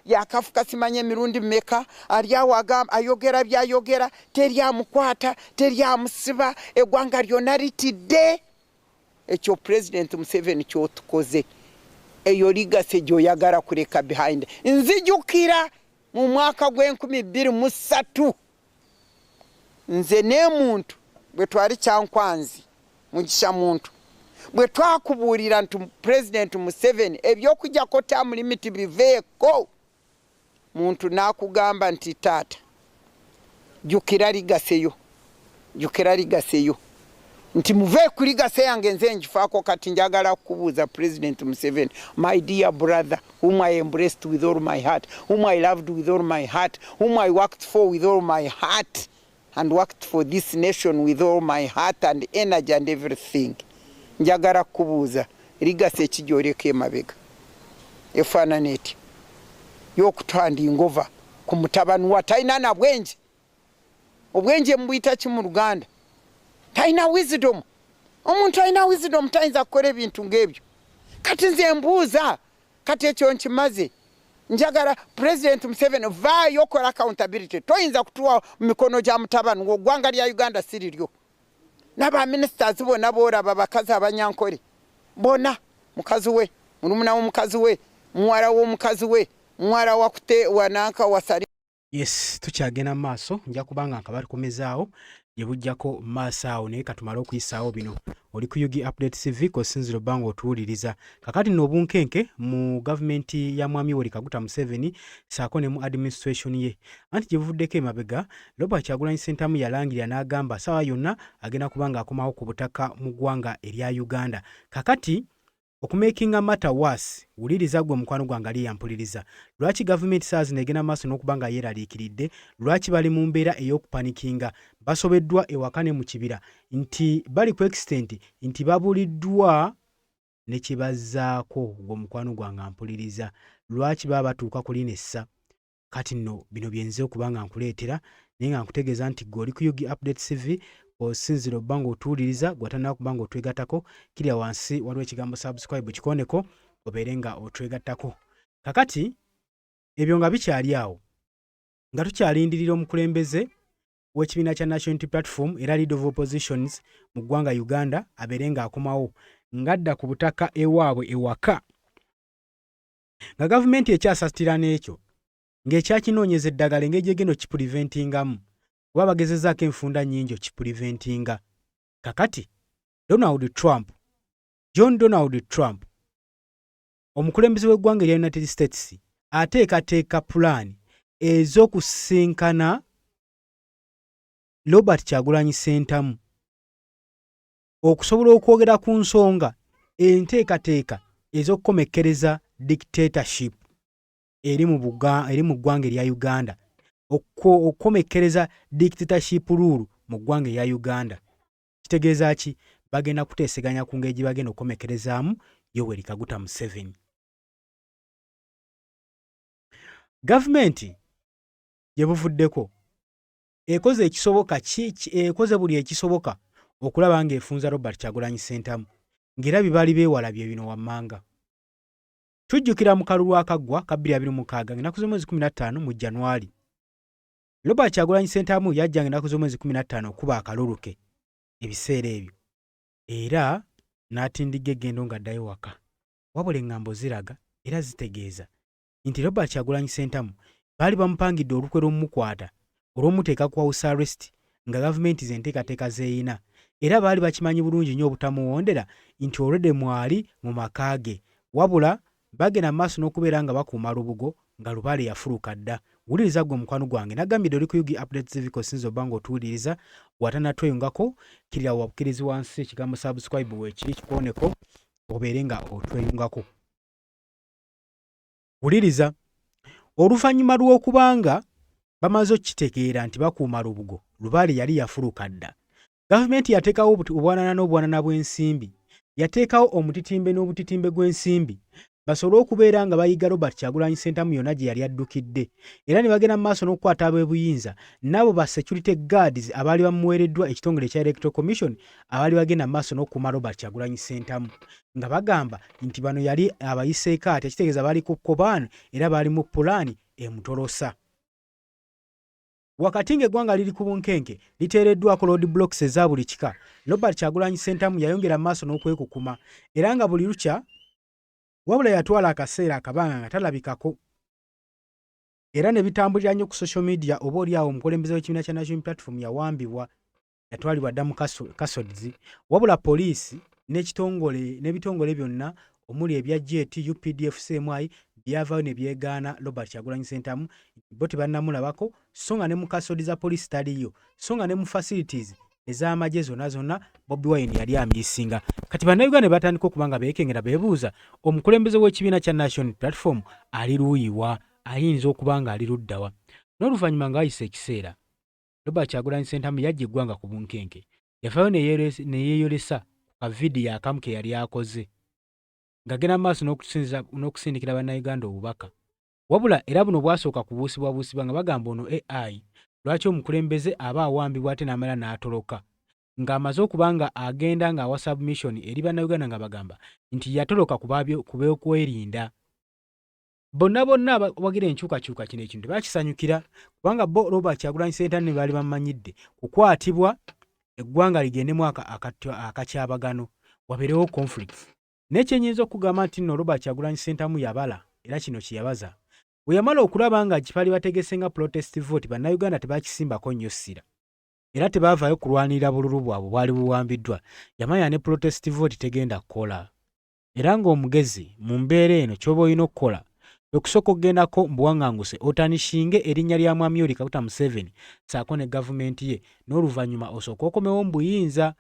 yakafuka simanye mirundi meka aliawo agamba ayogera byayogera teryamukwata teryamusiba eggwanga lyonna litidde. Ekyo President Museveni kyotukoze eyo ligase gyoyagala kuleka behind. Nzijukira mu mwaka gw'2023 nze n'emuntu bwe twali Kyankwanzi Mugisha muntu bwe twakubuulira nti President Museveni ebyokujjako term limit biveeko, muntu n'akugamba nti taata jukira ligaseyo nti muve ku ligase yange nze njifaako. Kati njagala kukubuuza President Museveni, my dear brother whom I embraced with all my heart, whom I loved with all my heart, whom I worked for with all my heart and worked for this nation with all my heart and energy and everything, njagala kukubuuza ligase ekijoleka emabega efaanana eti y'okutwandingova ku mutabani wa talina na bwenje. Obwenje mbuyita ki mu Luganda? Talina wisdom. Omuntu alina wisdom tayinza kukola ebintu ng'ebyo. Kati nze mbuuza, kati ekyo nkimaze. Njagala President Museveni vaayo okola accountability. Toyinza kutuwa mu mikono gya mutabani gw'eggwanga lya Uganda si liryo. N'abaministers bonna boolaba bakazi abanyankole bonna, mukazi we, mulumuna w'omukazi we, muwala w'omukazi we, muwala wakute wananka wasali. Yes, tukyagenda maaso nja kubanga nkabali komezaawo yebujjako maaso awo naye katumale okuyisaawo bino. Oli ku Yugi Update TV kosinziro bango otuwuliriza. Kakati nno obunkenke mu gavumenti ya Mwami Yoweri Kaguta Museveni saako ne mu administration ye. Anti gye buvuddeko emabega, Robert Kyagulanyi Ssentamu yalangirira n'agamba ssaawa yonna agenda kubanga akomawo ku butaka mu ggwanga erya Uganda. Kakati okumakinga matter worse, wuliriza gwe mukwano gwange ali yampuliriza. Lwaki gavumenti ssaawa zino egenda maaso n'okubanga yeeraliikiridde? Lwaki bali mu mbeera ey'okupanikinga? Basobeddwa ewaka ne mu kibira nti bali ku extent nti babuliddwa ne kye bazzaako. Gwe mukwano gwange ampuliriza. Lwaki baba batuuka ku linessa? Kati nno bino byenze okubanga nkuleetera naye nga nkutegeeza nti gwe oli ku Yugi Update TV osinziro bango otuwuliriza gwatana kubanga otwegattako kirya wansi waliwo ekigambo subscribe kikoneko obeere nga otwegattako. Kakati ebyo nga bikyali awo nga tukyalindirira omukulembeze w'ekibiina kya National Unity Platform era Leader of Oppositions mu ggwanga Uganda abeere nga akomawo ng'adda ku butaka ewaabwe ewaka, nga gavumenti ekyasasitira n'ekyo ng'ekyakinoonyeza eddagala engeri gyegenda okipuliventingamu kuba bagezezaako enfunda nnyingi okipuliventinga. Kakati John Donald Trump omukulembeze w'eggwanga erya United States ateekateeka pulaani ez'okusinkana Robert Kyagulanyi Ssentamu okusobola okwogera ku nsonga enteekateeka ez'okukomekkereza dictatorship eri mu ggwanga erya Uganda, okukomekkereza dictatorship rule mu ggwanga erya Uganda. Kitegeeza ki? Bagenda kuteeseganya ku ngeri gye bagenda okukomekkerezaamu Yoweri Kaguta Museveni. Gavumenti gye buvuddeko ekoze buli ekisoboka okulaba ng'efunza Robert Kyagulanyi Ssentamu ng'era bibali beewala bye bino wammanga. Tujjukira mu kalulu akaggwa ka 2026 ennaku z'omwezi 15 mu January. Robert Kyagulanyi Ssentamu yajjanga ennaku z'omwezi 15 okuba akalulu ke ebiseera ebyo era n'atindiga eggendo ng'addayo waka. Wabula engambo ziraga era zitegeeza nti Robert Kyagulanyi Ssentamu baali bamupangidde olukwe lw'omukwata olw'omuteeka ku house arrest nga gavumenti z'enteekateeka z'eyina, era baali bakimanyi bulungi nnyo obutamuwondera nti olwedde mwali mu maka ge, wabula bagenda maaso n'okubeera nga bakuuma lubugo nga lubaale yafuluka dda. Wuliriza gwe mukwano gwange nagambidde oli ku Yugi Update TV kosinzo bango otuwuliriza watana tweyungako kirya wabukkirizi wansi ekigambo subscribe weekiri kikoneko obeere nga otweyungako. Wuliriza, oluvannyuma lw'okubanga bamaze okitegeera nti bakuuma lubugo lubaale yali yafuluka dda, gavumenti yateekawo obwanana n'obwanana bw'ensimbi, yateekawo omutitimbe n'obutitimbe gw'ensimbi basobole okubeera nga bayiga Robert Kyagulanyi Ssentamu yonna gye yali addukidde era ne bagenda mu maaso n'okukwata ab'ebuyinza n'abo ba security guards abaali bamuweereddwa ekitongole ekya Electoral Commission abaali bagenda mu maaso n'okukuuma Robert Kyagulanyi Ssentamu nga bagamba nti bano yali abayiseeko ati ekitegeeza baali ku kkobaano era baali mu pulaani emutolosa. Wakati ng'eggwanga liri ku bunkenke liteereddwako road blocks eza buli kika, Robert Kyagulanyi Ssentamu yayongera maaso n'okwekukuma era nga buli lukya wabula yatwala akaseera akabanga nga talabikako era ne bitambulira nnyo ku social media oba oliawo omukulembeze w'ekibiina kya National Platform yawambibwa yatwalibwa dda mu Kasodizi wabula poliisi n'ebitongole byonna omuli ebya JET, UPDF, CMI byavaayo ne byegaana Robert Kyagulanyi Ssentamu bo tebannamulabako so nga ne mu Kasodiza poliisi taliyo so nga ne mu facilities ez'amagye zonna Bobi Wine yali amyisinga. Kati bannayuganda ne batandika okuba nga beekengera beebuuza omukulembeze w'ekibiina kya National Platform ali luuyiwa, ayinza okuba nga ali luddawa. N'oluvannyuma nga wayise ekiseera Robert Kyagulanyi Ssentamu yajja eggwanga ku bunkenke yavaayo ne yeeyolesa ku kavidiyo akamu ke yali akoze ng'agenda mu maaso n'okusindikira bannayuganda obubaka wabula era buno bwasooka kubuusibwa nga bagamba ono AI lwaki omukulembeze aba awambibwa ate n'amala n'atoloka ng'amaze okuba nga agenda ng'awa submission eri bannayuganda nga bagamba nti yatoloka ku b'okwerinda. Bonna abawagira enkyukakyuka kino ekintu bakisanyukira kubanga bo Robert Kyagulanyi Ssentamu ne baali bamanyidde kukwatibwa eggwanga ligendemu akakyabagano wabeerewo conflicts. N'ekyenyinza okugamba nti nno Robert Kyagulanyi Ssentamu yabala era kino kye yabaza bwe yamala okulaba nga kipali bategese nga protest vote bannayuganda tebakisimbako nnyo ssira era tebaavaayo kulwanirira bululu bwabwe bwali buwambiddwa yamanya ne protest vote tegenda kukola era ng'omugezi mu mbeera eno ky'oba olina okukola okusooka okugendako mbuwaŋŋanguse otanishinge erinnya lya Mwami Yoweri Kaguta Museveni saako ne gavumenti ye n'oluvannyuma osooka okomewo mu buyinza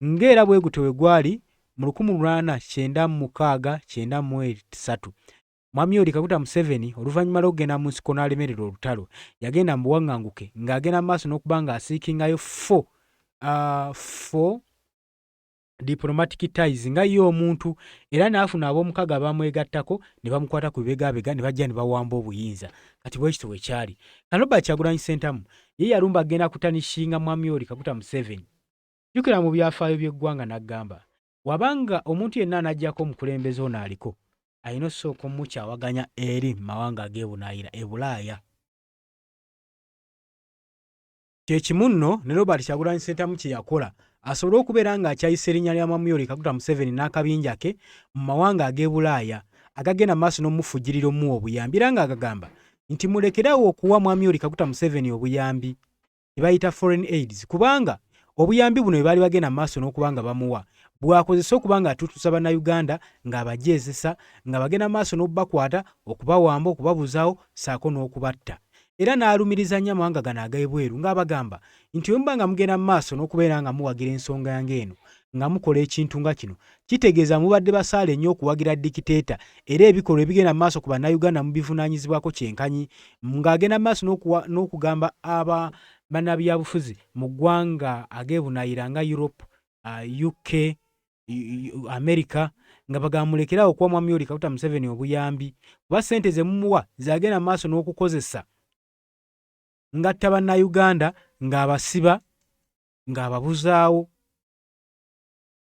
ng'era bwe gutyo bwe gwali mu 1893 Mwami Yoweri Kaguta Museveni oluvannyuma lw'okugenda mu nsiko n'alemererwa olutalo yagenda mu buwaŋŋanguke ng'agenda mu maaso n'okuba ng'asiikingayo fo diplomatic ties nga ye omuntu era n'afuna ab'omukaga bamwegattako ne bamukwata ku bibegaabega ne bajja ne bawamba obuyinza. Kati bwe kityo bwe kyali. Robert Kyagulanyi Ssentamu ye yalumba agenda kutanishinga Mwami Yoweri Kaguta Museveni. Jjukira mu byafaayo by'eggwanga n'aggamba wabanga omuntu yenna anaggyako omukulembeze ono aliko ayina osooka omukyawaganya eri mawanga ag'ebunaayira e Bulaaya. Kyekimu nno ne Robert Kyagulanyi Ssentamu kye yakola asobole okubeera ng'akyayisa erinnya lya Mwami Yoweri Kaguta Museveni n'akabinja ke mu mawanga ag'e agagenda mu maaso n'omufujjirira omuwa obuyambi era ng'agagamba nti mulekerawo okuwa Mwami Yoweri Kaguta Museveni obuyambi ne bayita foreign aids kubanga obuyambi buno bwe baali bagenda mu maaso n'okuba nga bamuwa bwakozesa okuba ng'atutuusa bannayuganda ng'abajeezesa nga bagenda mu maaso n'okubakwata okubawamba okubabuzaawo saako n'okubatta. Era n'alumiriza nnyo amawanga gano ag'ebweru ng'abagamba nti bwe muba nga mugenda mu maaso n'okubeera nga muwagira ensonga yange eno nga mukola ekintu nga kino kitegeeza mubadde basaale nnyo okuwagira dikiteeta era ebikolwa ebigenda mu maaso ku bannayuganda mubivunaanyizibwako kyenkanyi ng'agenda mu maaso n'okugamba bannabyabufuzi mu ggwanga ag'ebunaayira nga Europe, UK, America nga bagamulekerawo okuwa Mwami Yoweri Kaguta Museveni obuyambi kuba ssente ze mumuwa zagenda mu maaso n'okukozesa ngatta bannayuganda ng'abasiba ng'ababuzaawo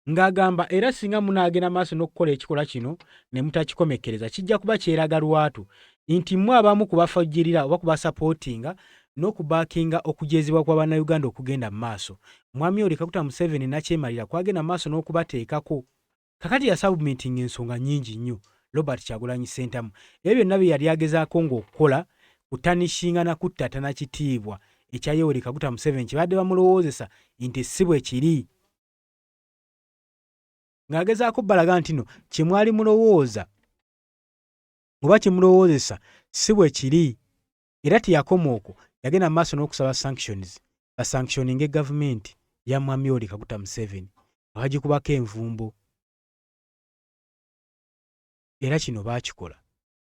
ng'agamba era singa munaagenda maaso n'okukola ekikola kino ne mutakikomekereza kijja kuba kyeraga lwatu nti mmwe abamu kubafajjirira oba kubasapootinga n'okubaakinga okujeezebwa kwa bannayuganda okugenda mu maaso. Mwami Yoweri Kaguta Museveni nakyemalira kwagenda mu maaso n'okubateekako kakati yasabumitinga ensonga nnyingi nnyo Robert Kyagulanyi Ssentamu ebyo byonna bye yali agezaako ng'okukola kutanishinga na kuttatana kitiibwa ekya Yoweri Kaguta Museveni kibadde bamulowoozesa nti si bwe kiri ng'agezaako balaga nti no kye mwali mulowooza oba kye mulowoozesa si bwe kiri era teyakoma okwo yagenda mu maaso n'okusaba sanctions basanctioninga gavumenti ya Mwami Yoweri Kaguta Museveni abagikubako envumbo era kino baakikola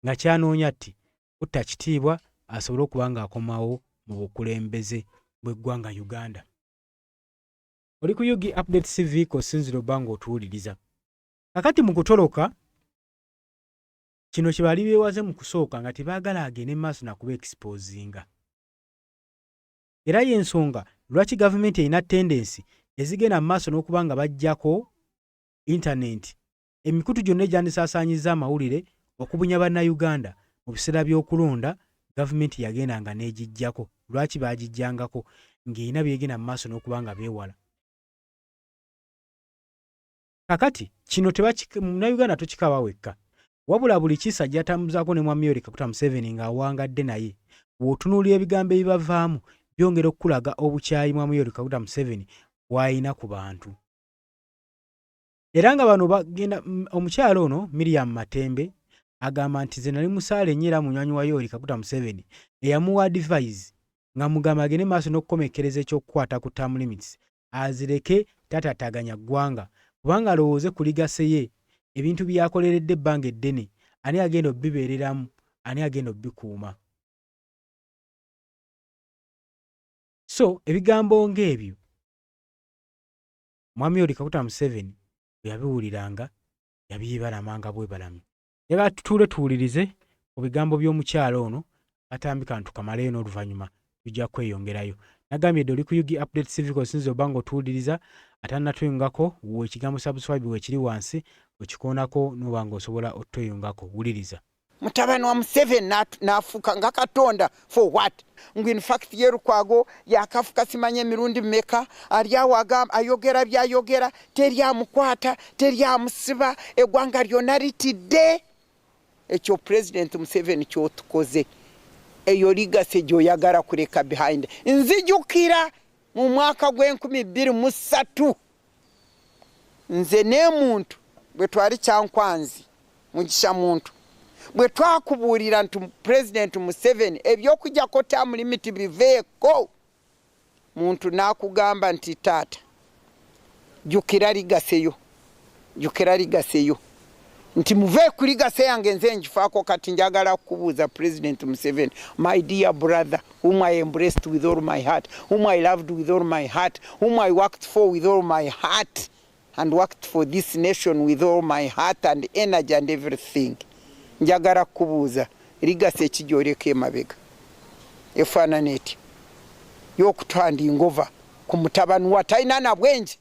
nga kyanoonya tti kutta kitiibwa asobole okuba ng'akomawo mu bukulembeze bw'eggwanga Uganda. Oli ku Yugi Update TV ko sinziro banga otuwuliriza kakati mu kutoloka kino kye bali beewaze mu kusooka nga tebaagala agende maaso nakuba exposinga. Era y'ensonga lwaki gavumenti erina tendensi ezigenda mu maaso n'okuba nga bajjako intaneti emikutu gyonna egyandisaasaanyiza amawulire okubunya bannayuganda mu biseera by'okulonda gavumenti yagendanga n'egijjako. Lwaki baagijjangako ng'erina byegenda mu maaso n'okuba nga beewala. Kakati kino munnayuganda tokikaba wekka, wabula buli kisa gy'atambuzaako ne Mwami Yoweri Kaguta Museveni ng'awangadde naye, bw'otunuulira ebigambo ebibavaamu byongera okulaga obukyayi Mwami Yoweri Kaguta Museveni bw'ayina ku bantu. Era nga bano bagenda, omukyalo ono Miriam Matembe agamba nti ze nali musaale nnyo era munywanyi wa Yoweri Kaguta Museveni eyamuwa advice nga mugamba agende maaso n'okukomekkereza ekyokukwata ku term limits azireke tatataganya ggwanga, kubanga alowooze ku ligase ye ebintu byakoleredde ebbanga eddene ani agenda obbibeereramu, ani agenda obbikuuma. So ebigambo ng'ebyo Mwami Yoweri Kaguta Museveni bwe yabiwuliranga yabyebalamanga bwebalami. Era tutuule tuwulirize ku bigambo by'omukyalo ono atambika ntukamaleyo n'oluvannyuma tujja kweyongerayo. Nagambye dde oli ku UG Update TV osinza oba ng'otuwuliriza atannatweyungako we ekigambo subscribe weekiri wansi okikoonako n'oba ng'osobola otweyungako. Wuliriza. Mutabani wa Museveni n'afuuka nga Katonda for what? Ngu in fact ye Lukwago yakafuka simanye emirundi mmeka ali awo ayogera byayogera teri amukwata teri amusiba eggwanga lyonna litidde. Ekyo President Museveni ky'otukoze eyo ligase gy'oyagala kuleka behind. Nzijukira mu mwaka gw'2023 nze n'emuntu bwe twali Kyankwanzi Mugisha muntu bwe twakubuulira nti President Museveni ebyokujjako term limit biveeko, muntu n'akugamba nti taata jukira ligaseyo, jukira ligaseyo, nti muve ku ligase yange nze njifaako. Kati njagala kukubuuza President Museveni, my dear brother whom I embraced with all my heart, whom I loved with all my heart, whom I worked for with all my heart and worked for this nation with all my heart and energy and everything, njagala kubuuza ligase ekijoleka emabega efaanana etyo y'okutwanda ingova ku mutabani wa talina na bwenje.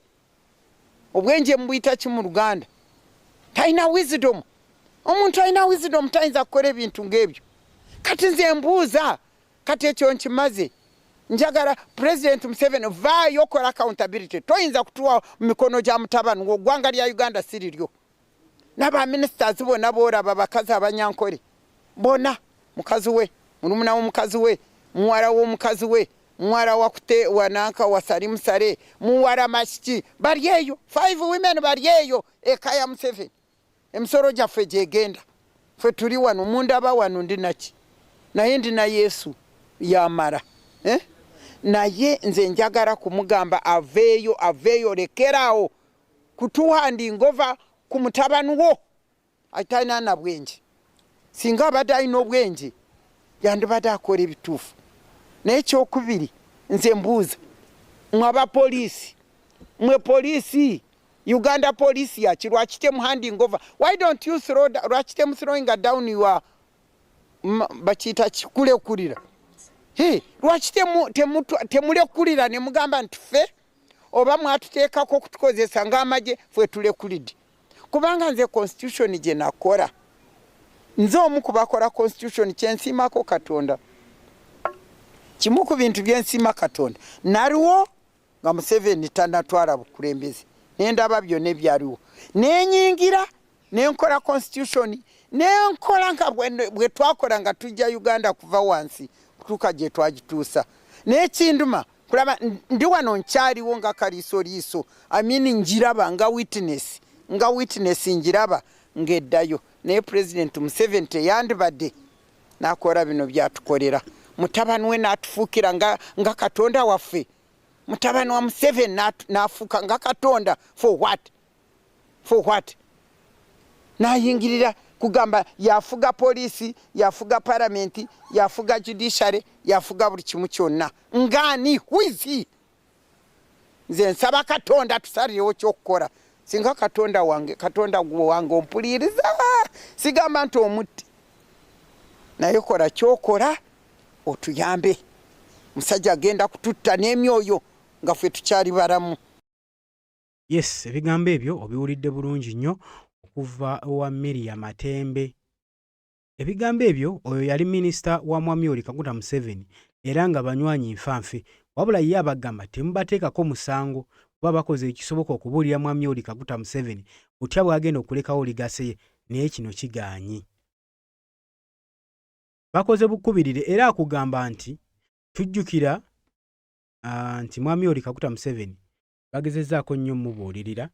Obwenje mbuyita ki mu Luganda? Talina wisdom. Omuntu alina wisdom tayinza kukola ebintu ng'ebyo. Kati nze mbuuza, kati ekyo nkimaze. Njagala President Museveni vaayo okola accountability. Toyinza kutuwa mu mikono gya mutabani gw'eggwanga lya Uganda si liryo. N'aba ministers bonna boolaba bakazi abanyankole bonna, mukazi we, mulumuna w'omukazi we, muwala w'omukazi we, muwala wakute wananka wasali musale, muwala mashiki bali eyo, 5 women bali eyo eka ya Museveni. Emisoro gyaffe gyegenda, ffe tuli wano mundaba wano ndi naki naye ndina Yesu yamala naye nze njagala kumugamba aveeyo lekeraawo kutuhandi ingova ku mutabani wo atalina na bwenje. Singa abadde alina obwenje yandibadde akola ebituufu. Naye ekyokubiri nze mbuuza mwe abapoliisi, mwe poliisi Uganda police yaki lwaki temuhanding over? Why don't you throw lwaki throwing down your bakita kikulekulira? Hey, lwaki temulekulira ne mugamba nti ffe oba mwatuteekako okutukozesa ng'amagye ffe tulekulidde? Kubanga nze constitution gye nakola, nze omu ku bakola constitution kyensiimako Katonda, kimu ku bintu byensiima Katonda naliwo nga Museveni tannatwala bukulembeze, nendaba byonna ebyaliwo, nenyingira nenkola constitution, nenkola nga bwe twakola nga tujja Uganda kuva wansi kutuuka gye twagituusa. N'ekinduma kulaba ndi wano nkyaliwo nga kaliisoliiso, njiraba nga witness njiraba ng'eddayo. Naye President Museveni teyandibadde n'akola bino byatukolera. Mutabani we n'atufuukira nga Katonda waffe. Mutabani wa Museveni n'afuuka nga Katonda. For what? N'ayingirira kugamba yafuga poliisi, yafuga parliament, yafuga judiciary, yafuga buli kimu kyonna. Ngani? Who is he? Nze nsaba Katonda tusalirewo ky'okukola. singa katonda gwe wange ompuliriza sigamba nti omutti naye kola kyokola otuyambe musajja agenda kututta n'emyoyo nga ffe tukyali balamu. Yes, ebigambo ebyo obiwulidde bulungi nnyo okuva wa Miriam Matembe. Ebigambo ebyo oyo yali minisita wa Mwami Yoweri Kaguta Museveni era nga banywanyi nfanfe, wabula ye abagamba temubateekako musango kuba bakoze ekisoboka okubuulira Mwami Yoweri Kaguta Museveni butya bwagenda okulekawo ligase naye kino kigaanyi. Bakoze bukubirire era akugamba nti tujjukira nti Mwami Yoweri Kaguta Museveni bagezezzaako nnyo mubuulirira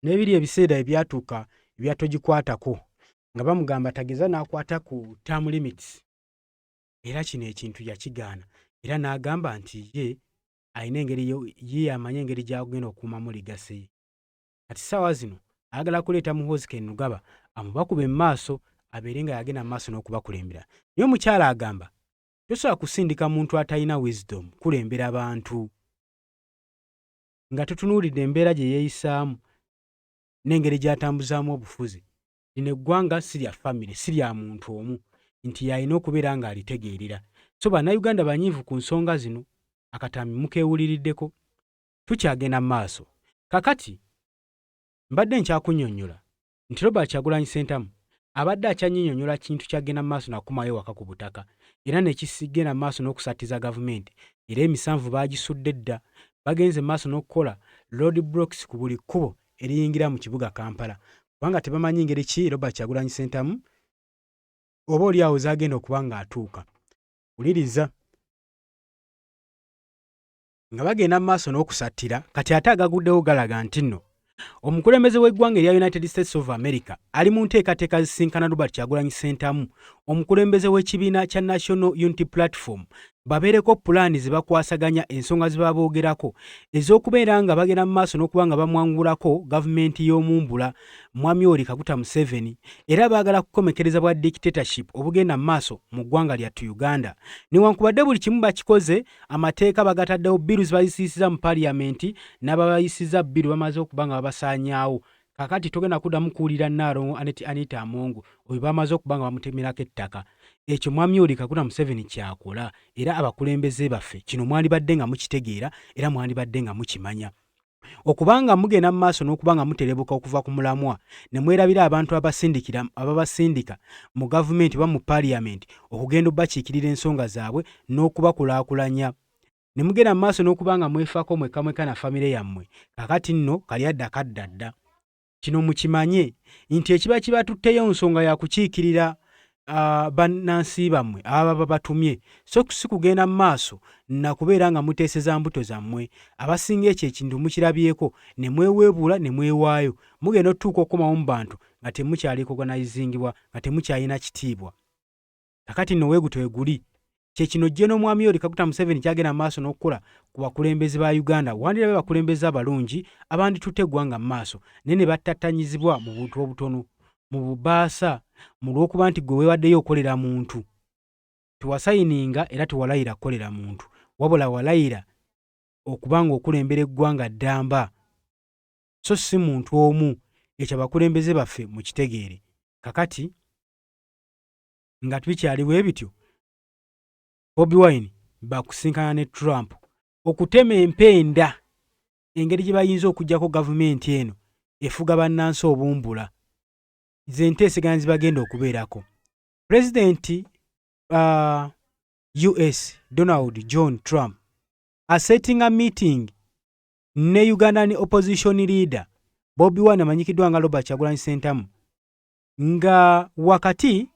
n'ebiri ebiseera ebyatuuka ebyatogikwatako nga bamugamba tageza n'akwata ku term limits era kino ekintu yakigaana era n'agamba nti ye alina engeri ye amanye engeri gy'agenda okukuumamu ligase ye. Kati ssaawa zino ayagala kuleeta muhoozi Kainerugaba amubakuba emmaaso abeere nga yagenda mu maaso n'okubakulembera. Naye omukyala agamba tosobola kusindika muntu atalina wisdom kulembera bantu nga tutunuulidde embeera gye yeeyisaamu n'engeri gy'atambuzaamu obufuzi. Lino eggwanga si lya famire, si lya muntu omu, nti yalina okubeera ng'alitegeerera. So bannayuganda banyiivu ku nsonga zino, akatambi mukeewuliriddeko, tukyagenda mu maaso. Kakati mbadde nkyakunnyonnyola nti Robert Kyagulanyi Ssentamu abadde akyannyonnyola kintu kyagenda mu maaso nakumayo waka ku butaka era nekisigenda mu maaso n'okusattiza gavumenti era emisanvu baagisudde dda bagenze mu maaso n'okukola road blocks ku buli kkubo eriyingira mu kibuga Kampala kubanga tebamanyi ngeri ki Robert Kyagulanyi Ssentamu oba oli awo zagenda okuba ng'atuuka. Wuliriza nga bagenda mu maaso n'okusattira kati ate agaguddewo galaga nti nno omukulembeze w'eggwanga erya United States of America ali mu nteekateeka zisinkana Robert Kyagulanyi Ssentamu omukulembeze w'ekibiina kya National Unity Platform babeereko pulaani ze bakwasaganya ensonga ze baboogerako ez'okubeera nga bagenda mu maaso n'okuba nga bamwangulako gavumenti y'omumbula Mwami Yoweri Kaguta Museveni era baagala kukomekereza bwa dictatorship obugenda mu maaso mu ggwanga lyattu Uganda. Newankubadde buli kimu bakikoze amateeka bagataddewo bbiru zibayisiisiza mu paliyamenti n'ababayisiza bbiru bamaze okuba nga babasaanyaawo. Kakati togenda kuddamu kuwulira Nnaalongo Anita Amongo oyo bamaze okuba nga bamutemerako ettaka. Ekyo Mwami Yoweri Kaguta Museveni kyakola era abakulembeze baffe kino mwandibadde nga mukitegeera era mwandibadde nga mukimanya. Okubanga mugenda mu maaso n'okuba nga muterebuka okuva ku mulamwa ne mwerabira abantu ababasindika mu gavumenti oba mu paliyamenti okugenda obbakiikirira ensonga zaabwe n'okubakulaakulanya. Ne mugenda mu maaso n'okuba nga mwefaako mweka na famire yammwe. Kakati nno kali adda kadda dda. Kino mukimanye nti ekiba kibatutteyo nsonga ya kukiikirira bannansi bammwe ababa batumye so si kugenda mu maaso na kubeera nga muteeseza mbuto zammwe abasinga ekyo ekintu mukirabyeko ne mweweebuula ne mwewaayo mugenda otuuka okukomawo mu bantu nga temukyali organizingibwa nga temukyalina kitiibwa. Kakati nno weeguto weguli kyekino jje n'Omwami Yoweri Kaguta Museveni kyagenda mu maaso n'okukola ku bakulembeze ba Uganda wandirabe bakulembeze abalungi abanditutte eggwanga mu maaso naye ne battattanyizibwa mu buntu obutono mu bubaasa mu lw'okuba nti gwe weewaddeyo okolera muntu tewasayininga era tewalayira kukolera muntu wabula walayira okuba nga okulembera eggwanga ddamba so si muntu omu. Ekyo abakulembeze baffe mu kitegeere. Kakati nga tubikyaliwo ebityo Bobi Wine bakusinkana ne Trump okutema empenda engeri gye bayinza okuggyako gavumenti eno efuga bannansi obumbula ze nteeseganya zibagenda okubeerako. Pulezidenti US Donald John Trump setting a meeting ne Ugandan opposition leader Bobi Wine amanyikiddwa nga Robert Kyagulanyi Ssentamu nga wakati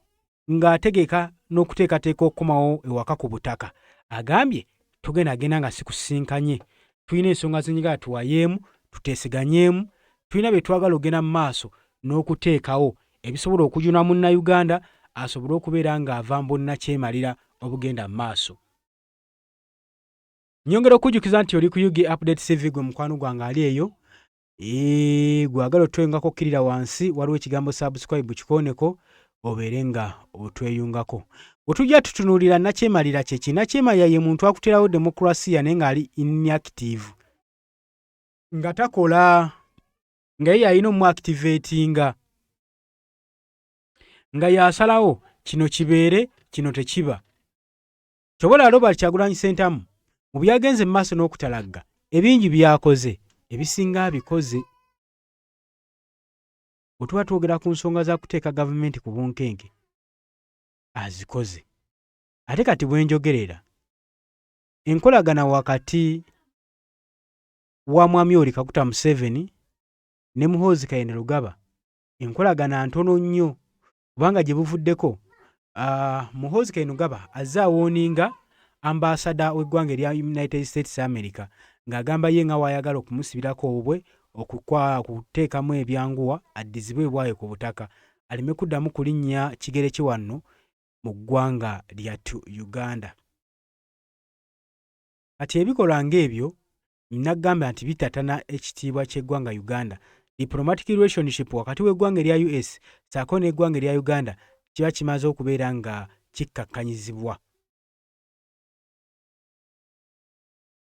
ng'ategeka n'okuteekateeka okukomawo ewaka ku butaka. Agambye tugenda nga sikusinkanye tulina ensonga zinyiga tuwayeemu tuteeseganyeemu tulina bye twagala ogenda mu maaso n'okuteekawo ebisobola okujuna munnayuganda asobole okubeera ng'ava mbonna kyemalira obugenda mu maaso. Nyongera okujjukiza nti oli ku UG Update TV gwe mukwano gwange ali eyo gwagala otwengako okkirira wansi waliwo ekigambo subscribe kikooneko obeere nga otweyungako. Otujja tutunuulira nakyemalira kyeki. Nakyemalira ye muntu akuterawo demokrasiya naye ng'ali inactive nga takola nga ye alina omuactivatinga nga yasalawo kino kibeere kino tekiba. Kyobola Robert Kyagulanyi Ssentamu mu byagenze mu maaso n'okutalagga ebingi byakoze, ebisinga bikoze. Bwe tuba twogera ku nsonga za kuteeka gavumenti ku bunkenke azikoze. Ate kati bwe njogerera enkolagana wakati wa Mwami Yoweri Kaguta Museveni ne Muhoozi Kainerugaba enkolagana ntono nnyo kubanga gye buvuddeko Muhoozi Kainerugaba azze awooninga ambasada w'eggwanga erya United States America ng'agamba ye nga waayagala okumusibirako obwe okuteekamu ebyanguwa addizibwe bwayo ku butaka aleme kuddamu kulinnya kigere ki wanno mu ggwanga lyattu Uganda. Kati ebikolwa ng'ebyo nagamba nti bitatana ekitiibwa ky'eggwanga Uganda. Diplomatic relationship wakati w'eggwanga erya US ssaako n'eggwanga erya Uganda kiba kimaze okubeera nga kikkakkanyizibwa.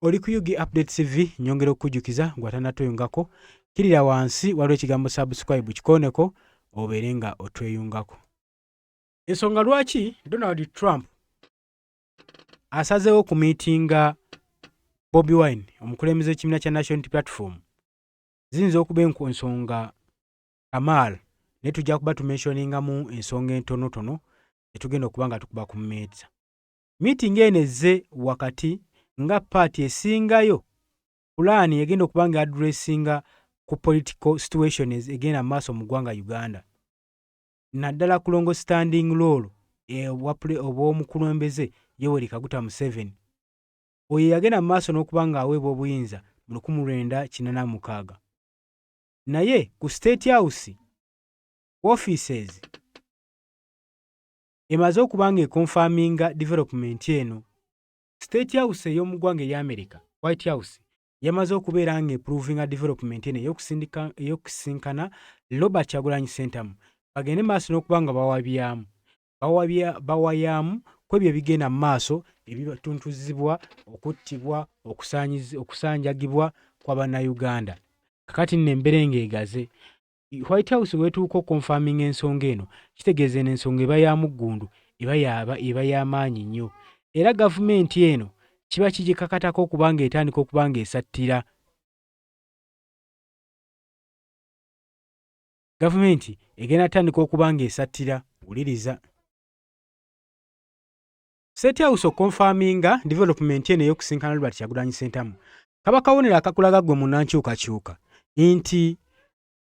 Oli ku UG Update TV nyongera okujjukiza gw'atannatweyungako kirira wansi waliwo ekigambo subscribe kikoneko obeere nga otweyungako. Ensonga lwaki Donald Trump asazeewo ku miitinga Bobi Wine omukulembeze w'ekibiina kya National Unity Platform ziyinza okuba ensonga Kamal naye tujja kuba tumentioningamu ensonga entonotono etugenda okuba nga tukuba ku mmeeza. Miitingi eno ezze wakati nga paati esingayo pulaani egenda okuba nga addressinga ku political situation egenda mu maaso mu ggwanga Uganda. Naddala kulongo standing role obw'omukulembeze Yoweri Kaguta Museveni. Oyo yagenda mu maaso n'okuba nga aweebwa obuyinza mu 1986. Naye ku State House offices emaze okuba nga ekonfaminga development eno. State House ey'omu ggwanga erya America, White House, yamaze okubeera nga improvinga development eno ey'okusinkana Robert Kyagulanyi Ssentamu bagende maaso n'okuba nga bawayaamu kwebyo ebigenda mu maaso ebituntuzibwa okuttibwa okusanjagibwa kw'Abannayuganda. Kakati nno emberenge egaze White House wetuuka okonfaminga ensonga eno kitegeeza eno ensonga eba ya muggundu eba y'amaanyi nnyo era gavumenti eno kiba kigikakatako okuba nga etandika okuba nga esattira. Gavumenti egenda tandika okuba nga esattira wuliriza. State House okonfaminga development eno ey'okusinkana Robert Kyagulanyi Ssentamu kaba kabonero akakulaga gwe munnankyukakyuka nti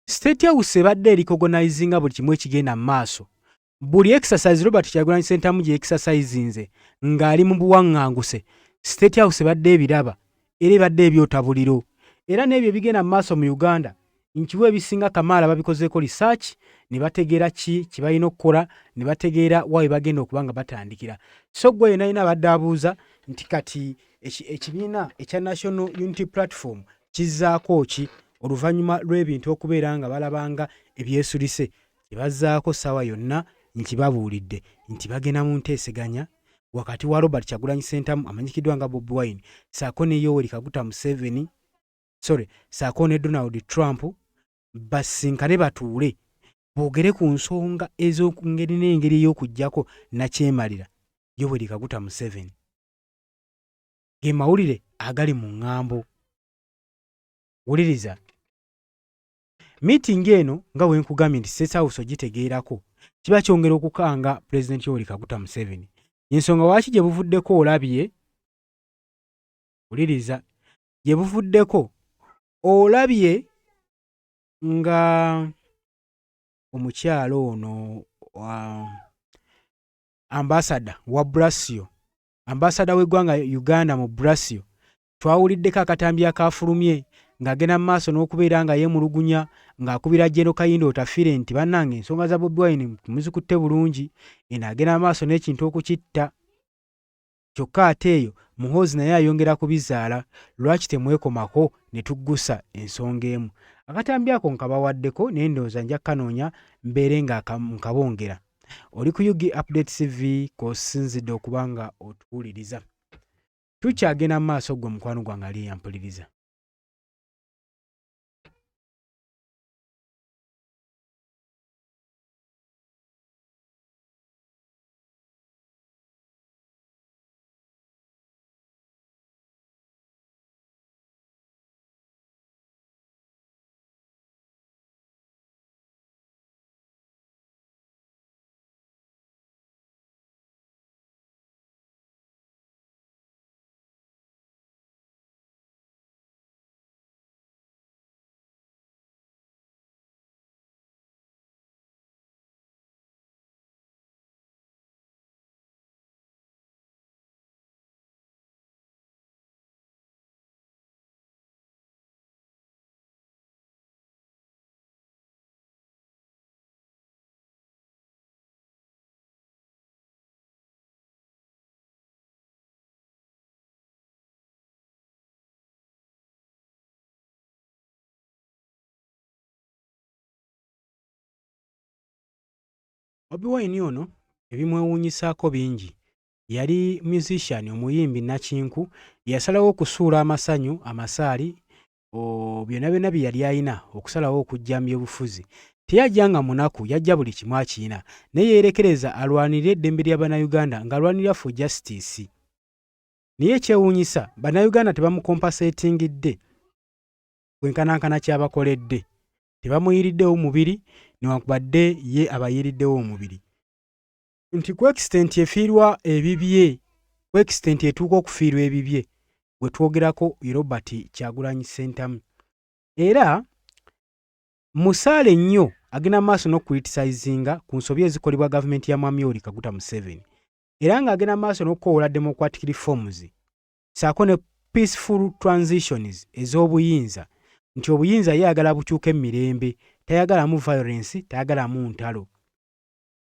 State House ebadde ericognizinga buli kimu ekigenda mu maaso. Buli exercise Robert Kyagulanyi Ssentamu gye exercisinze ng'ali mu buwaŋŋanguse State House ebadde ebiraba era ebadde ebyotabuliro era n'ebyo ebigenda mu maaso mu Uganda nkiwa ebisinga Kamaala babikozeeko research ne bategeera ki kibalina okukola ne bategeera wawe bagenda okuba nga batandikira. So gwe yenayina abadde abuuza nti kati ekibiina ekya National Unity Platform kizzaako ki oluvannyuma lw'ebintu okubeera nga balabanga ebyesulise tebazzaako ssaawa yonna nkibabuulidde nti bagenda mu nteeseganya wakati wa Robert Kyagulanyi Ssentamu amanyikiddwa nga Bobi Wine ssaako ne Yoweri Kaguta Museveni ssaako ne Donald Trump basinkane batuule boogere ku nsonga ez'okungeri n'engeri ey'okuggyako nakyemalira Yoweri Kaguta Museveni. Ge mawulire agali mu ŋŋambo. Wuliriza. Miitingi eno nga bwe nkugambye nti State House ogitegeerako kiba kyongera okukanga Pulezidenti Yoweri Kaguta Museveni. Ensonga lwaki gye buvuddeko olabye wuliriza gye buvuddeko olabye nga omukyalo ono ambasada wa Brasio ambasada w'eggwanga Uganda mu Brasio twawuliddeko akatambi akafulumye ng'agenda mu maaso n'okubeera nga yeemulugunya ng'akubira General Kayindo Otafiire nti bannange ensonga za Bobi Wine muzikutte bulungi eno agenda mu maaso n'ekintu okukitta. Kyokka ate eyo Muhoozi naye ayongera kubizaala lwaki temwekomako ne tuggusa ensonga emu. Akatambi ako nkabawaddeko naye ndowooza nja kanoonya mbeere nga nkabongera. Oli ku UG Update TV k'osinzidde okuba nga otuwuliriza. Tukyagenda mu maaso gwe mukwano gwange ali yampuliriza. Bobi Wine ono ebimwewuunyisaako bingi. Yali musician omuyimbi nakinku yasalawo okusuula amasanyu amasaali byonna byonna bye yali alina okusalawo okujja mu byobufuzi. Teyajjanga munaku, yajja buli kimu akiina naye yeerekereza alwanirire eddembe lya bannayuganda ng'alwanirira for justice. Naye ekyewuunyisa bannayuganda tebamukompaseetingidde bwenkanankana ky'abakoledde. Tebamuyiriddewo mubiri newankubadde ye abayiriddewo omubiri. Nti ku extent efiirwa ebibye, ku extent etuuka okufiirwa ebibye bwe twogerako Robert Kyagulanyi Ssentamu. Era musaale nnyo agenda maaso n'okukriticizinga ku nsobi ezikolebwa gavumenti ya Mwami Yoweri Kaguta Museveni. Era ng'agenda maaso n'okukoola democratic reforms ssaako ne peaceful transitions ez'obuyinza. Nti obuyinza yeeyagala bukyuke mirembe, tayagalamu violence, tayagalamu ntalo.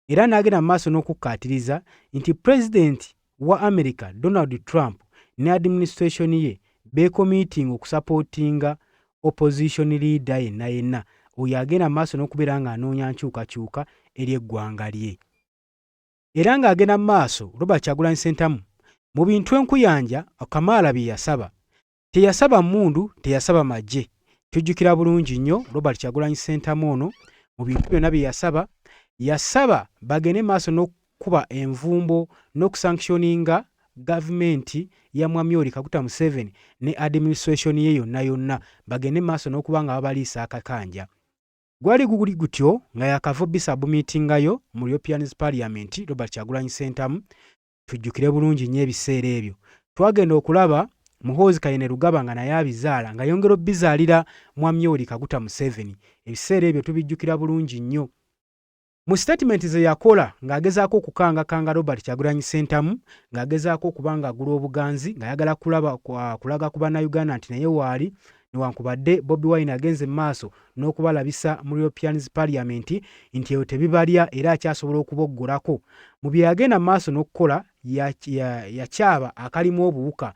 Era n'agenda maaso n'okukkaatiriza nti President wa America Donald Trump ne administration ye beekomiitinga okusapootinga opposition leader yenna oyo agenda maaso n'okubeera ng'anoonya nkyukakyuka eri eggwanga lye. Era ng'agenda maaso Robert Kyagulanyi Ssentamu mu bintu enkuyanja Kamala bye yasaba. Teyasaba mmundu, teyasaba magye. Tujjukira bulungi nnyo Robert Kyagulanyi Ssentamu ono mu bintu byonna bye yasaba bagende maaso n'okuba envumbo n'okusanctioninga gavumenti ya Mwami Yoweri Kaguta Museveni ne administration ye yonna bagende maaso n'okuba nga babaliisa akakanja. Gwali guli gutyo nga yakava sabumitingayo mu European Parliament Robert Kyagulanyi Ssentamu. Tujjukire bulungi nnyo ebiseera ebyo. Twagenda okulaba Muhoozi Kainerugaba nga naye abizaala nga yongera obbizaalira Mwami Yoweri Kaguta Museveni. Ebiseera ebyo tubijjukira bulungi nnyo. Mu statement ze yakola ng'agezaako okukangakanga Robert Kyagulanyi Ssentamu, ng'agezaako okuba ng'agula obuganzi, ng'ayagala kulaga ku bannayuganda nti naye waali newankubadde Bobi Wine agenze maaso n'okubalabisa mu European Parliament nti eyo tebibalya era akyasobola okuboggolako. Mu bye yagenda maaso n'okukola yakyaba akalimu obuwuka.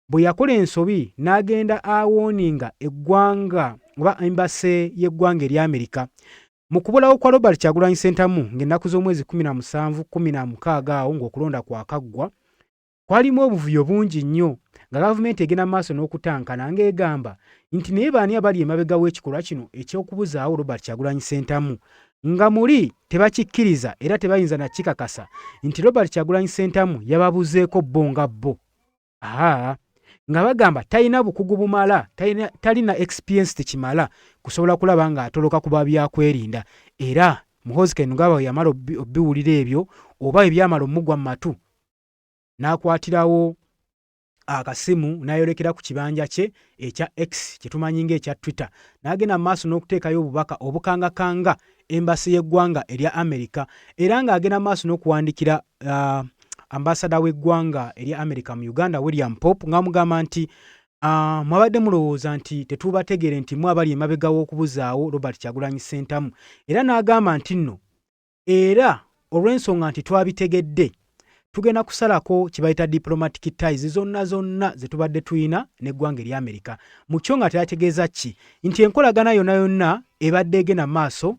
Bwe yakola ensobi n'agenda awooninga eggwanga oba embase y'eggwanga erya Amerika. Mu kubulawo kwa Robert Kyagulanyi Ssentamu ng'ennaku z'omwezi 17-16 awo ng'okulonda kwakaggwa, kwalimu obuvuyo bungi nnyo nga gavumenti egenda maaso n'okutankana ng'egamba nti naye baani abali emabega w'ekikolwa kino eky'okubuzaawo Robert Kyagulanyi Ssentamu, nga muli tebakikkiriza era tebayinza na kikakasa nti Robert Kyagulanyi Ssentamu yababuzeeko bo nga bo. Nga bagamba talina bukugu bumala, talina experience tekimala kusobola kulaba nga atoloka kuba byakwerinda. Era Muhoozi Kainerugaba yamala obbiwulira ebyo oba ebyamala omugwa mu matu n'akwatirawo akasimu n'ayolekera ku kibanja kye ekya X kye tumanyi ng'ekya Twitter, n'agenda mu maaso n'okuteekayo obubaka obukangakanga embasi y'eggwanga erya Amerika. Era ng'agenda mu maaso n'okuwandikira ambasada w'eggwanga erya Amerika mu Uganda William Pope ng'amugamba nti mwabadde mulowooza nti tetubategeere nti mwe abali emabega w'okubuzaawo Robert Kyagulanyi Ssentamu. Era n'agamba nti nno era olw'ensonga nti twabitegedde tugenda kusalako kibayita diplomatic ties zonna ze tubadde tuyina n'eggwanga erya Amerika. Mu kyo nga teyategeeza ki nti enkolagana yonna ebadde egenda maaso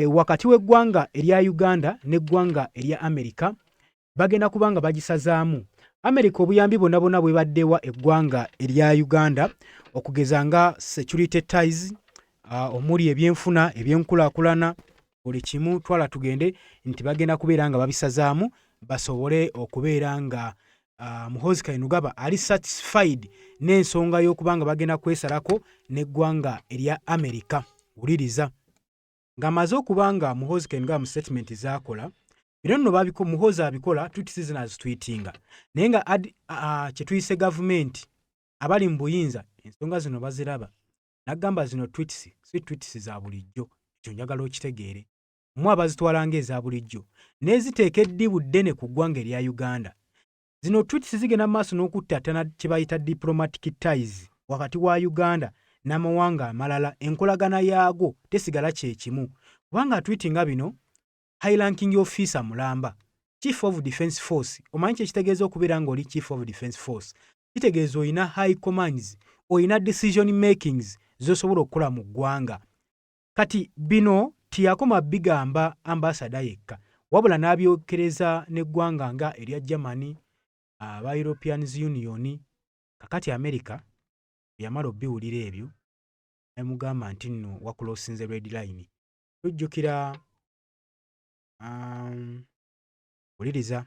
wakati w'eggwanga erya Uganda n'eggwanga erya Amerika bagenda kubanga bagisazaamu. Amerika obuyambi bonna bwe baddewa eggwanga erya Uganda okugeza nga security ties, omuli ebyenfuna, ebyenkulaakulana, buli kimu twala tugende nti bagenda kubeera nga babisazaamu basobole okubeera nga Muhoozi Kainerugaba ali satisfied n'ensonga y'okubanga bagenda kwesalako n'eggwanga erya Amerika. Wuliriza ng'amaze okubanga Muhoozi Kainerugaba mu statement z'akola bino nno Muhoozi abikola tweets zino azitweetinga naye nga kye tuyise gavumenti abali mu buyinza ensonga zino baziraba. Nagamba zino tweets si tweets za bulijjo, ekyo njagala okitegeere. Mmwe abazitwala ng'eza bulijjo n'eziteeka eddibu ddene ku ggwanga erya Uganda. Zino tweets zigenda mu maaso n'okuttattana kye bayita diplomatic ties wakati wa Uganda n'amawanga amalala. Enkolagana yaago tesigala kye kimu kubanga atweetinga bino high ranking officer mulamba Chief of Defence Force. Omanyi kye kitegeeza okubeera ng'oli Chief of Defence Force? Kitegeeza oyina high commands, oyina decision makings z'osobola okukola mu ggwanga. Kati bino tiyakoma bigamba ambasada yekka, wabula n'abyokereza n'eggwanga nga erya Germany, aba European Union. Kakati America yamala obbiwulira ebyo nemugamba nti nno wakulosinze red line. Tujjukira wuliriza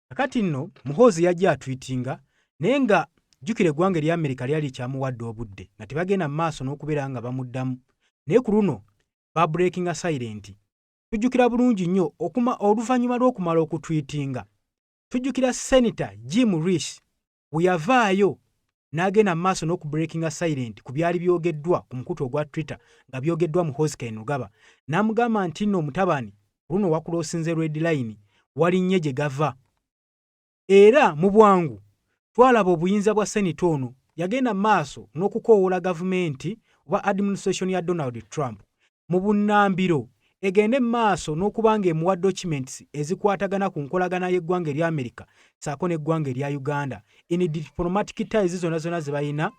kakati nno Muhoozi yajja atwitinga naye nga jjukira eggwanga erya America lyali kyamuwadde obudde nga tebagenda mu maaso n'okubeera nga bamuddamu, naye ku luno ba breakinga silent. Tujjukira bulungi nnyo oluvannyuma lw'okumala okutwitinga, tujjukira Senator Jim Risch bwe yavaayo n'agenda mu maaso n'okubreakinga silent ku byali byogeddwa ku mukutu ogwa Twitter nga byogeddwa Muhoozi Kainerugaba, n'amugamba nti nno omutabani luno wakulosinze red line, walinnye gye gava. Era mu bwangu twalaba obuyinza bwa Senator ono yagenda mu maaso n'okukoowoola gavumenti oba administration ya Donald Trump mu bunnambiro egende mu maaso n'okubanga emuwa documents ezikwatagana ku nkolagana y'eggwanga erya America saako n'eggwanga erya Uganda in diplomatic ties zonna ze balina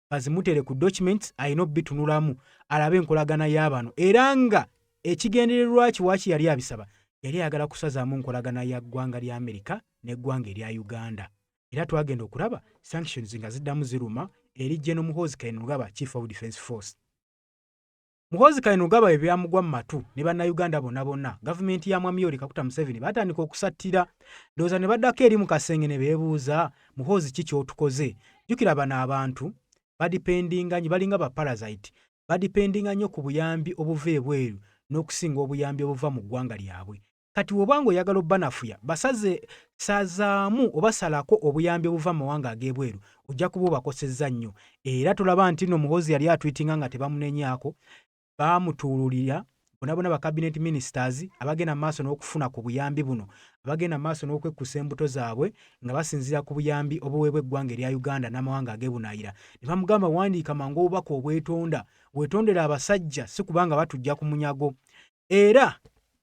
bazimutere ku documents ayina obbitunulamu alabe enkolagana y'abano, era nga ekigendererwa kiwaki yali abisaba yali ayagala kusazaamu nkolagana ya ggwanga lya America n'eggwanga erya Uganda. Era twagenda okulaba sanctions nga ziddamu ziruma eri General Muhoozi Kainerugaba, Chief of Defence Force. Muhoozi Kainerugaba bwe byamugwa mu matu ne bannayuganda bonna gavumenti ya Mwami Yoweri Kaguta Museveni batandika okusattira, ndowooza ne baddako eri mu kasenge ne beebuuza Muhoozi ki ky'otukoze. Jjukira bano abantu badipendinga nnyo, balinga ba parasite, badipendinga nnyo ku buyambi obuva ebweru n'okusinga obuyambi obuva mu ggwanga lyabwe. Kati wobanga oyagala obbanafuya basaze sazaamu obasalako obuyambi obuva mu mawanga ag'ebweru ojja kuba obakosezza nnyo. Era tulaba nti nno Muhoozi yali atwitinga nga tebamunenyaako, baamutuululira bonna ba cabinet ministers abagenda maaso n'okufuna ku buyambi buno, abagenda maaso n'okwekkusa embuto zaabwe nga basinzira ku buyambi obuweebwa eggwanga erya Uganda n'amawanga ag'ebunaayira. Ne bamugamba wandiika mangu obubaka obwetonda, wetondera abasajja si kubanga batujja ku munyago. Era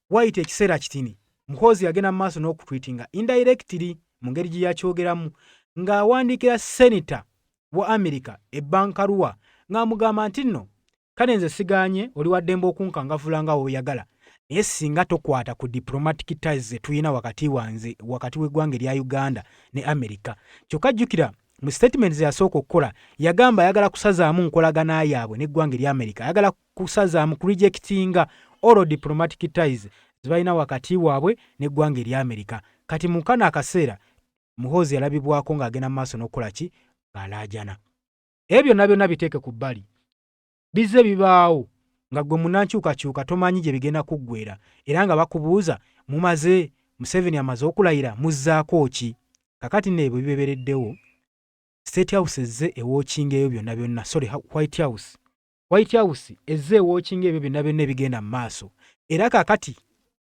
wayita ekiseera kitini Muhoozi yagenda maaso n'okutwitinga indirectly mu ngeri gye yakyogeramu ng'awandiikira Senator wa America ebbankaluwa ng'amugamba nti nno kale nze siganye oli waddembe okunkangavula nga oyagala, naye singa tokwata ku diplomatic ties ze tuyina wakati w'eggwanga erya Uganda ne America. Kyokka jjukira mu statement ze yasooka okukola yagamba ayagala kusazaamu nkolagana yaabwe n'eggwanga erya America, ayagala kusazaamu ku rejectinga all diplomatic ties zibalina wakati waabwe n'eggwanga erya America. Kati mu kano akaseera Muhoozi yalabibwako ng'agenda mu maaso n'okukola ki? Ng'alaajana. Ebyo byonna biteeke ku bbali. Bizze bibaawo nga gwe munankyukakyuka tomanyi gye bigenda kuggwera, era nga bakubuuza mumaze Museveni amaze okulayira muzzaako ki? Kakati neebwe bibeereddewo State House ezze ewookinga ebyo byonna, sorry, White House ezze ewookinga ebyo byonna ebigenda mu maaso. Era kakati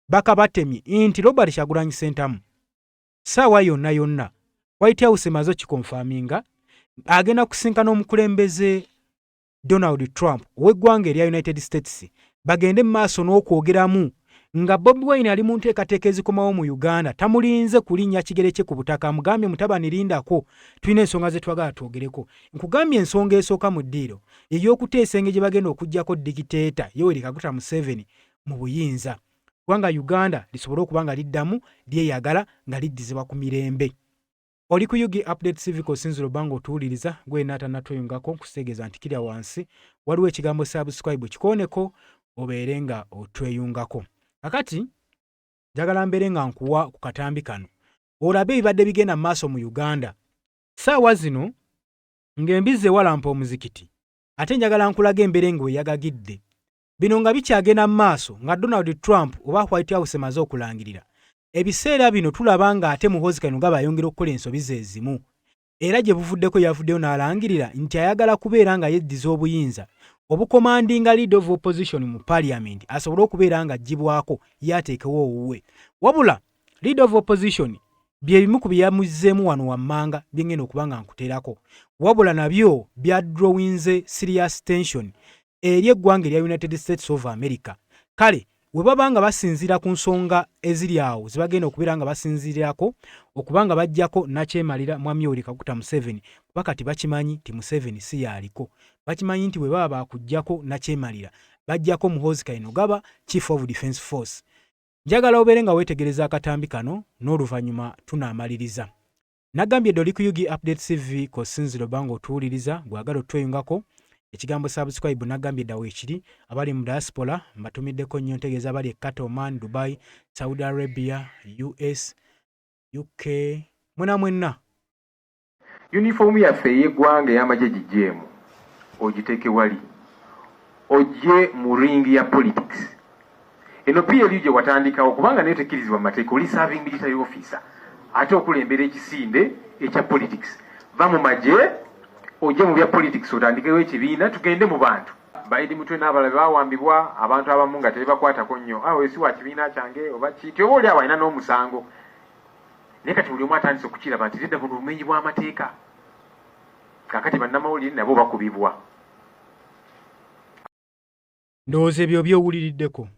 bakabatemye nti Robert Kyagulanyi Ssentamu ssaawa yonna White House emaze okikonfaminga agenda kusinkana omukulembeze Donald Trump ow'eggwanga erya United States bagende mu maaso n'okwogeramu nga Bobi Wine ali mu nteekateeka ezikomawo mu Uganda, tamulinze kulinnya kigere kye ku butaka, amugambye mutabani lindako, tulina ensonga ze twagala twogereko. Nkugambye ensonga esooka mu ddiiro ey'okuteesa engeri gye bagenda okuggyako dikiteeta Yoweri Kaguta Museveni mu buyinza, kubanga Uganda lisobole okuba nga liddamu lyeyagala nga liddizibwa ku mirembe. Oli ku UG Update TV kosinziro bango otuwuliriza gwe natanatweyungako kuseegeza nti kirya wansi waliwo ekigambo subscribe kikooneko obeere nga otweyungako. Kakati njagala mbeere nga nkuwa ku katambi kano olabe ebibadde bigenda mu maaso mu Uganda ssaawa zino ng'embizze walampa omuzikiti, ate njagala nkulaga embeere nga weyagagidde. Bino nga bikyagenda mu maaso nga Donald Trump oba White House emaze okulangirira. Ebiseera bino tulaba nga ate Muhoozi Kainerugaba ayongera okukola ensobi ze ezimu, era gye buvuddeko yavuddeyo n'alangirira nti ayagala kubeera nga yeddiza obuyinza obukomandinga leader of opposition mu parliament asobole okubeera nga aggyibwako yateekewo owuwe. Wabula leader of opposition bye bimu ku byeyamuzzeemu wano wammanga byengenda okuba nga nkuteerako, wabula nabyo byadrowinze serious tension eri eggwanga erya United States of America. Kale we baba nga basinziira ku nsonga eziri awo zibagenda okubeera nga basinziirako okuba nga bajjako nakyemalira Mwami Yoweri Kaguta Museveni, kuba kati bakimanyi nti Museveni si yaaliko. Bakimanyi nti we baba bakuggyako nakyemalira bajjako Muhoozi Kainerugaba Chief of Defence Force. Njagala obeere nga weetegereza akatambi kano n'oluvannyuma tunaamaliriza. Nagambye doli ku Yugi Update TV ko sinziro bango otuwuliriza gwagala otweyungako ekigambo subscribe nagambye ddawo ekiri abali mu diaspora mbatumiddeko nnyo ntegeeza abali e Qatar, Dubai, Saudi Arabia, US, UK mwenna. Uniform yaffe y'eggwanga ey'amagye gigyeemu ogiteeke wali ojje mu ringi ya politics. Eno PLU gye watandikawo kubanga nayo tekkirizibwa mu mateeka oli serving military officer ate okulembera ekisinde ekya politics. Va mu magye ojje mu bya politics otandikewo ekibiina tugende mu bantu. Bayidi mutwe n'abalabe bawambibwa abantu abamu nga tebakwatako nnyo awo esi wa kibiina kyange oba kiti oba oli awo alina n'omusango. Naye kati buli omu atandise okukiraba nti ledda buno bumenyi bw'amateeka. Kakati bannamawulire nabo bakubibwa. Ndowooza ebyo by'owuliriddeko.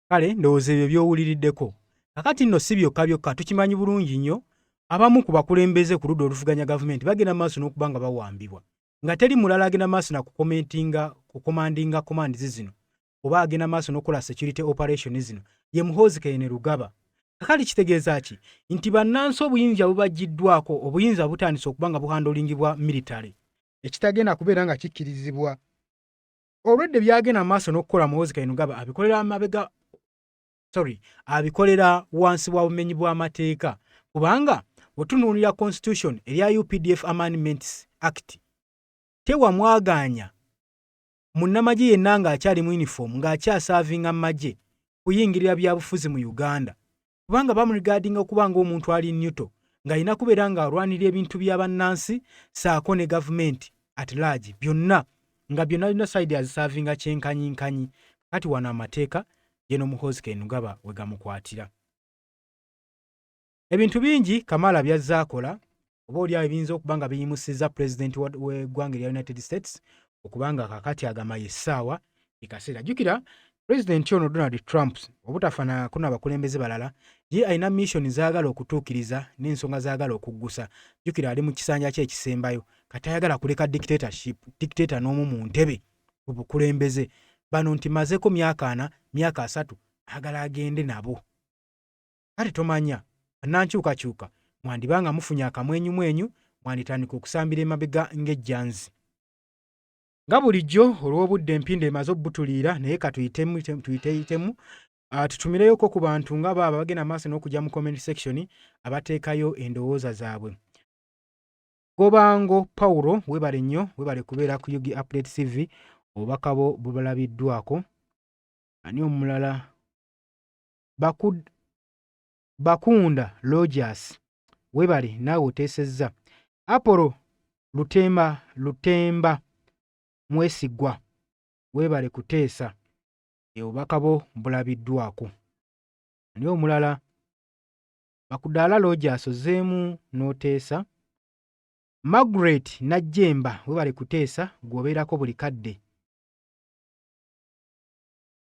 Kale ndowooza ebyo by'owuliriddeko. Kakati nno si byokka tukimanyi bulungi nnyo abamu ku bakulembeze ku ludda oluvuganya gavumenti bagenda maaso n'okuba nga bawambibwa. Nga teri mulala agenda maaso na kukomandinga command zino. Oba agenda maaso n'okola security operation zino. Ye Muhoozi Kainerugaba. Kakali kitegeeza ki? Nti bannansi obuyinza bubaggiddwako obuyinza butandise okuba nga buhandolingibwa military. Ekitagenda kubeera nga kikkirizibwa. Olwedde byagenda maaso n'okukola Muhoozi Kainerugaba abikolera wansi wa bumenyi bw'amateeka. Kubanga otunuulira constitution erya UPDF Amendments Act tewamwaganya munnamagye yenna ng'akyali mu uniform ng'akyasavinga mu magye kuyingirira byabufuzi mu Uganda. Kubanga bamurigadinga okuba ng'omuntu ali nyuto ng'alina kubeera ng'alwanirira ebintu by'abannansi saako ne gavumenti at large byonna nga byonna side azisavinga kyenkanyi. Kati wano amateeka yeno Muhoozi Kainerugaba we gamukwatira. Ebintu bingi Kamala byazaakola oba oli ebiyinza okuba nga biyimusizza president w'eggwanga erya United States okubanga kakati agama yessaawa ekaseera. Jjukira President ono Donald Trump obutafaananako n'abakulembeze balala ye alina mission zaagala okutuukiriza n'ensonga zaagala okuggusa. Jjukira ali mu kisanja kye ekisembayo kati ayagala kuleka dictator n'omu mu ntebe mu bukulembeze. Bano nti mazeko myaka 3 agala agende nabo. Kati tomanya annankyukakyuka mwandibanga mufunye akamwenyu mwanditandika okusambira emabega ng'ejjanzi. Nga bulijjo olw'obudde empindi emaze obbutuliira naye tuyiteyitemu tutumirayo ku bantu nga baba bagenda maaso n'okujja mu comment section abateekayo endowooza zaabwe. Gobango Paulo webale nnyo webale kubeera ku Yugi Update TV obubaka bo bubalabiddwako. Ani omulala Bakunda Rogers webale naawe oteesezza. Apollo Lutemba Mwesigwa webale kuteesa obubaka bo bulabiddwako. Ani omulala Bakudala Rogers ozeemu n'oteesa. Margaret Najjemba webale kuteesa gwobeerako buli kadde.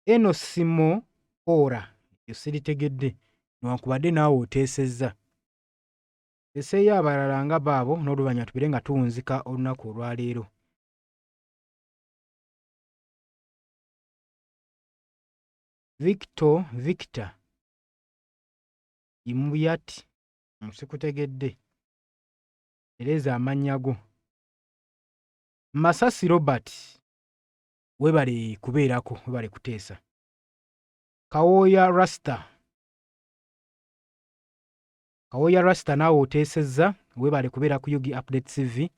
Enosimo ora yosiritegedde newankubadde naawe oteesezza. Eseeyo abalala nga baabo n'oluvannyuma tubeere nga tuwunzika olunaku olwaleero. Victor Imuyati musikutegedde ereza amannya go. Masasi Robert webale kubeerako webale kuteesa. Kawoya Rasta naawe oteesezza webale kubeera ku Yugi Update TV.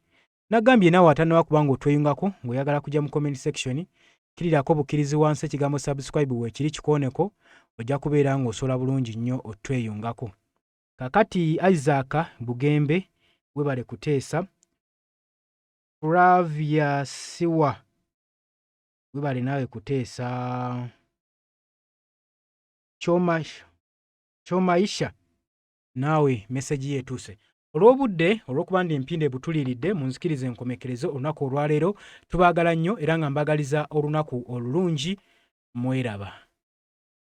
Nagambye naawe atannaba kubanga otweyungako ng'oyagala kujja mu comment section kirirako bukkirizi wansi ekigambo subscribe weekiri kikooneko ojja kubeera ng'osobola bulungi nnyo otweyungako. Kakati Isaac Bugembe webale kuteesa. Flavia Siwa webale naawe kuteesa. Chomaisha naawe message yeetuuse. Olw'obudde olw'okuba ndi empinde ebutuliiridde munzikirize enkomekerezo olunaku olwaleero tubaagala nnyo era nga mbagaliza olunaku olulungi mweraba.